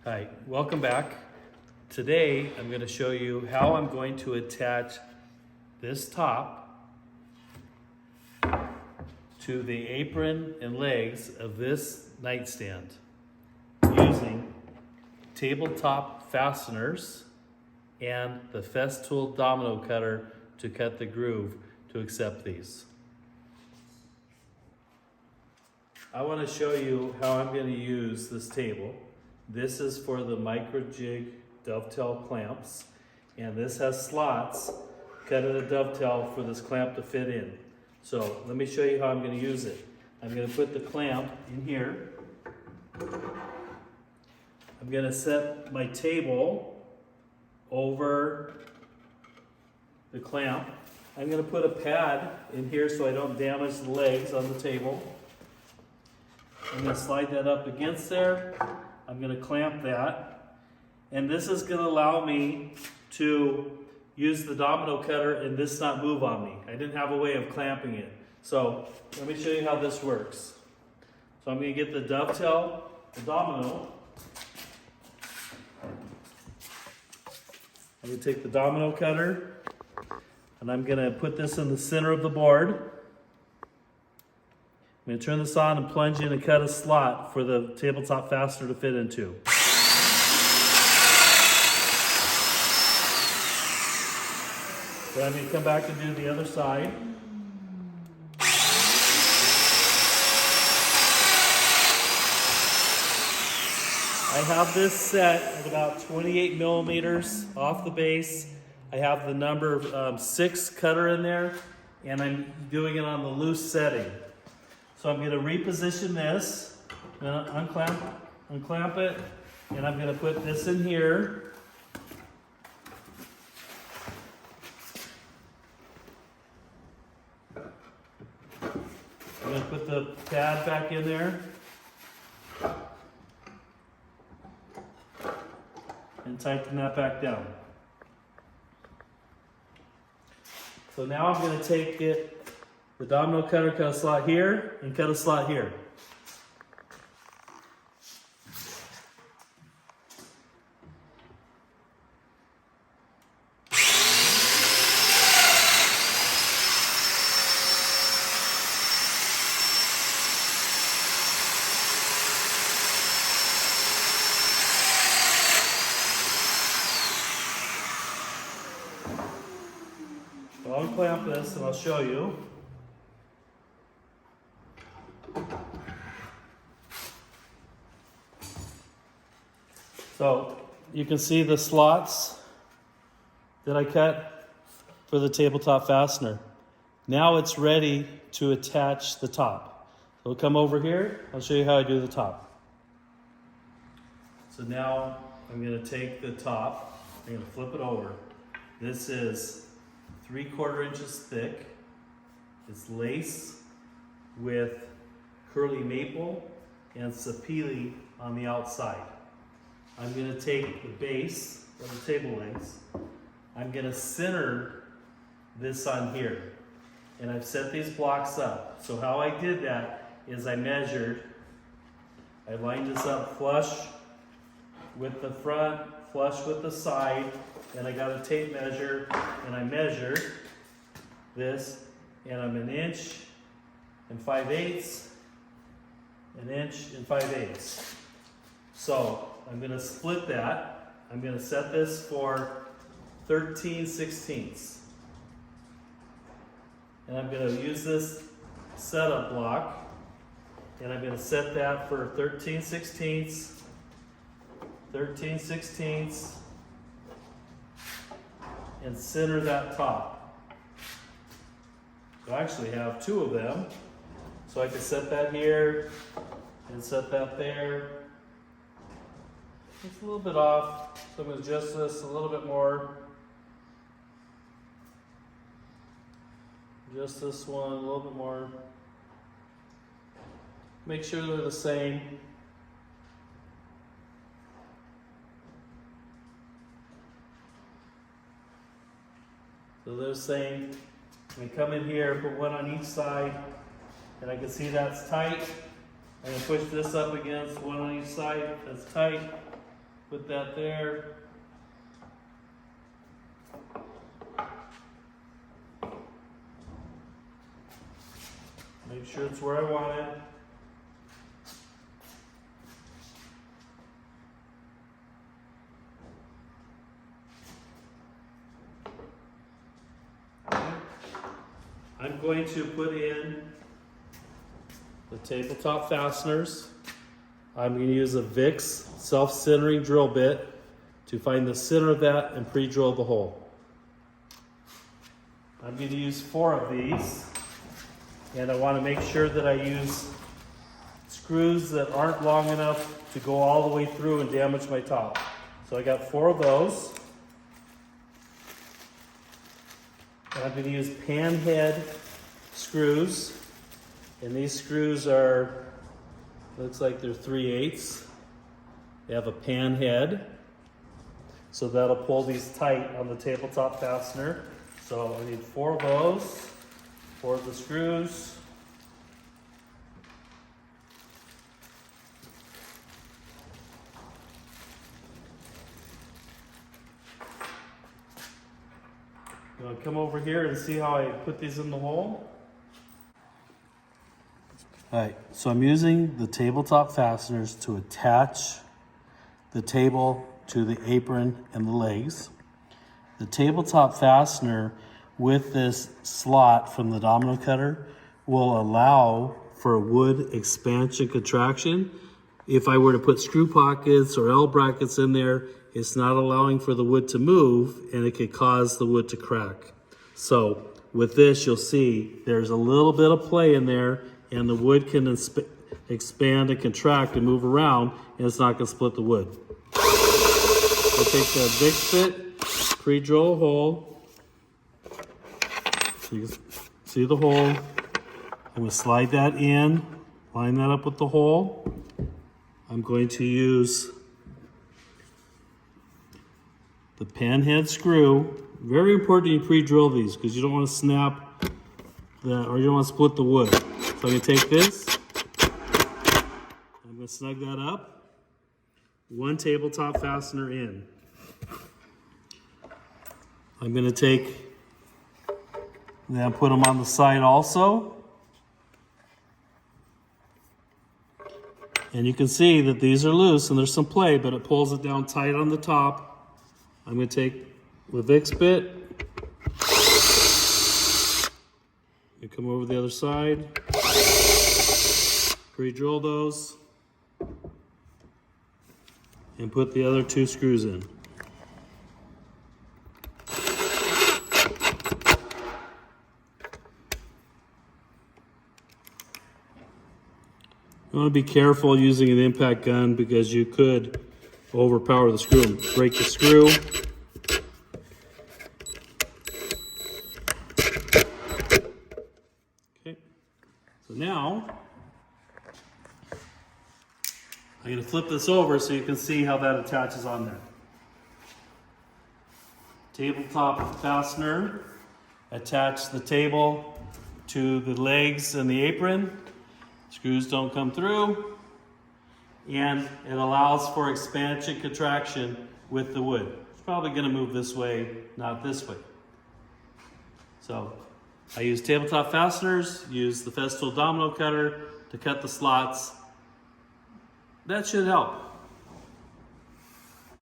Hi, welcome back. Today I'm going to show you how I'm going to attach this top to the apron and legs of this nightstand using tabletop fasteners and the Festool Domino cutter to cut the groove to accept these. I want to show you how I'm going to use this table. This is for the micro jig dovetail clamps, and this has slots cut at a dovetail for this clamp to fit in. So let me show you how I'm going to use it. I'm going to put the clamp in here. I'm going to set my table over the clamp. I'm going to put a pad in here so I don't damage the legs on the table. I'm going to slide that up against there. I'm going to clamp that, and this is going to allow me to use the domino cutter and this not move on me. I didn't have a way of clamping it. So let me show you how this works. So I'm going to get the dovetail, the domino. I'm going to take the domino cutter and I'm going to put this in the center of the board. I'm going to turn this on and plunge in and cut a slot for the tabletop fastener to fit into. Then I'm going to come back and do the other side. I have this set at about 28 millimeters off the base. I have the number 6 cutter in there, and I'm doing it on the loose setting. So I'm going to reposition this, I'm going to unclamp it, and I'm going to put this in here. I'm going to put the pad back in there. And tighten that back down. So now I'm going to take the domino cutter, cut a slot here, and cut a slot here. So I'll clamp this and I'll show you. So you can see the slots that I cut for the tabletop fastener. Now it's ready to attach the top. So we'll come over here, I'll show you how I do the top. So now I'm going to take the top, I'm going to flip it over. This is 3/4 inches thick. It's lace with curly maple and sapele on the outside. I'm going to take the base of the table legs. I'm going to center this on here. And I've set these blocks up. So how I did that is I measured. I lined this up flush with the front, flush with the side, and I got a tape measure and I measured this, and I'm 1 5/8, 1 5/8. So I'm going to split that. I'm going to set this for 13/16. And I'm going to use this setup block, and I'm going to set that for 13/16, 13/16, and center that top. So I actually have 2 of them. So I can set that here and set that there. It's a little bit off, so I'm going to adjust this a little bit more. Adjust this one a little bit more. Make sure they're the same. So they're the same. I'm going to come in here, put one on each side, and I can see that's tight. I'm going to push this up against one on each side, that's tight. Put that there. Make sure it's where I want it. I'm going to put in the tabletop fasteners. I'm going to use a Vicks self-centering drill bit to find the center of that and pre-drill the hole. I'm going to use 4 of these, and I want to make sure that I use screws that aren't long enough to go all the way through and damage my top. So I got 4 of those. And I'm going to use pan head screws, and these screws are, looks like they're 3/8. They have a pan head, so that'll pull these tight on the tabletop fastener. So I need 4 of those, 4 of the screws. You want to come over here and see how I put these in the hole? Alright, so I'm using the tabletop fasteners to attach the table to the apron and the legs. The tabletop fastener with this slot from the Domino cutter will allow for wood expansion contraction. If I were to put screw pockets or L brackets in there, it's not allowing for the wood to move, and it could cause the wood to crack. So with this, you'll see there's a little bit of play in there, and the wood can expand and contract and move around, and it's not going to split the wood. So take the Vicks bit, pre-drill a hole. So you can see the hole. I'm going to slide that in, line that up with the hole. I'm going to use the pan head screw. Very important you pre-drill these because you don't want to snap or you don't want to split the wood. So I'm going to take this, I'm going to snug that up, 1 tabletop fastener in. I'm going to take, then put them on the side also. And you can see that these are loose and there's some play, but it pulls it down tight on the top. I'm going to take the Vicks bit and come over the other side, pre-drill those, and put the other 2 screws in. You want to be careful using an impact gun because you could overpower the screw and break the screw. Okay, so now I'm going to flip this over so you can see how that attaches on there. Tabletop fastener, attach the table to the legs and the apron. Screws don't come through, and it allows for expansion contraction with the wood. It's probably going to move this way, not this way. So I use tabletop fasteners, use the Festool Domino cutter to cut the slots. That should help.